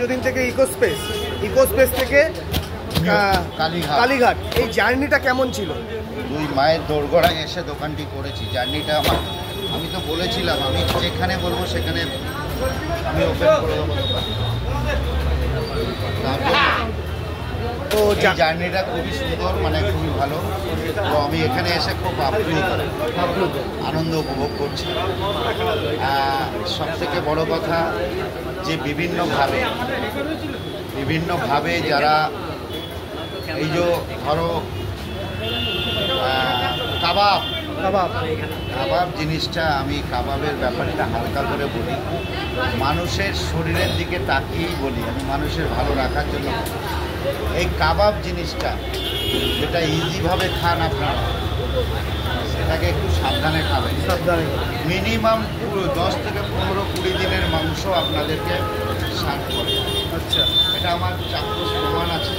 যদিন থেকে ইকোস্পেস থেকে কালীঘাট, এই জার্নিটা কেমন ছিল? দুই মায়ের দোরগোড়ায় এসে দোকানটি করেছি। জার্নিটা আমার, আমি তো বলেছিলাম আমি যেখানে বলবো সেখানে আমি ওপেন করে দেবো দোকান। তো জার্নিটা খুবই সুন্দর, মানে খুবই ভালো। তো আমি এখানে এসে খুব আনন্দ উপভোগ করছি। সবথেকে বড় কথা যে বিভিন্নভাবে যারা এই যে ধরো কাবাব জিনিসটা, আমি কাবাবের ব্যাপারটা হালকা করে বলি, মানুষের শরীরের দিকে তাকিয়েই বলি, আমি মানুষের ভালো রাখার জন্য। এই কাবাব জিনিসটা যেটা ইজিভাবে খান আপনারা, সেটাকে একটু সাবধানে খাবেন। মিনিমাম 10 থেকে 15-20 দিনের মাংস আপনাদেরকে সার্ভ করে। আচ্ছা, এটা আমার চাক্ষুষ প্রমাণ আছে,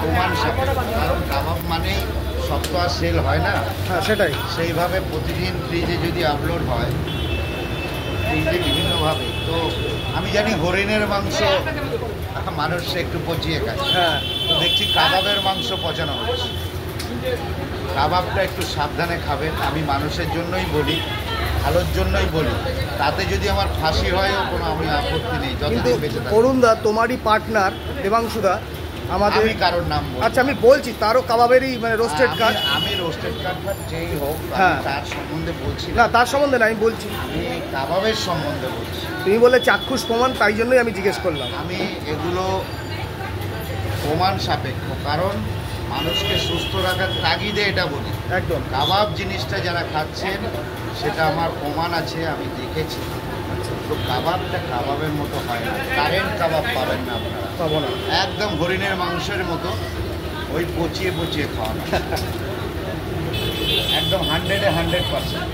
প্রমাণ সাপেক্ষ। কারণ কাবাব মানেই সব তো আর সেল হয় না। হ্যাঁ, সেটাই। সেইভাবে প্রতিদিন ফ্রিজে যদি আপলোড হয়, ফ্রিজে বিভিন্নভাবে, তো আমি জানি হরিণের মাংস মানুষ একটু পচিয়ে খায়। হ্যাঁ, তো দেখছি কাবাবের মাংস পচানো হচ্ছে। কাবাবটা একটু সাবধানে খাবেন। আমি মানুষের জন্যই বলি, ভালোর জন্যই বলি। তাতে যদি আমার ফাঁসি হয়ও কোনো আমি আপত্তি নেই, যতদিন বেঁচে থাকি। অরুণদা তোমারই পার্টনার দেবাংশুদা, আমাদের আমি কারোর নাম বলি। আচ্ছা, আমি বলছি তারও কাবাবেরই মানে রোস্টেড কাট। আমি রোস্টেড কাট যেই হোক, হ্যাঁ, তার সম্বন্ধে বলছি না, তার সম্বন্ধে না, আমি বলছি আমি কাবাবের সম্বন্ধে বলছি। তুমি বলে চাক্ষুষ প্রমাণ, তাই জন্যই আমি জিজ্ঞেস করলাম। আমি এগুলো প্রমাণ সাপেক্ষ, কারণ মানুষকে সুস্থ রাখার তাগিদে এটা বলি। একদম। কাবাব জিনিসটা যারা খাচ্ছেন, সেটা আমার প্রমাণ আছে, আমি দেখেছি। তো কাবাবটা কাবাবের মতো হয় না, কারেন্ট কাবাব পাবেন না আপনারা, পাবো না। একদম হরিণের মাংসের মতো ওই পচিয়ে খাওয়ানো, একদম 100-এ 100%।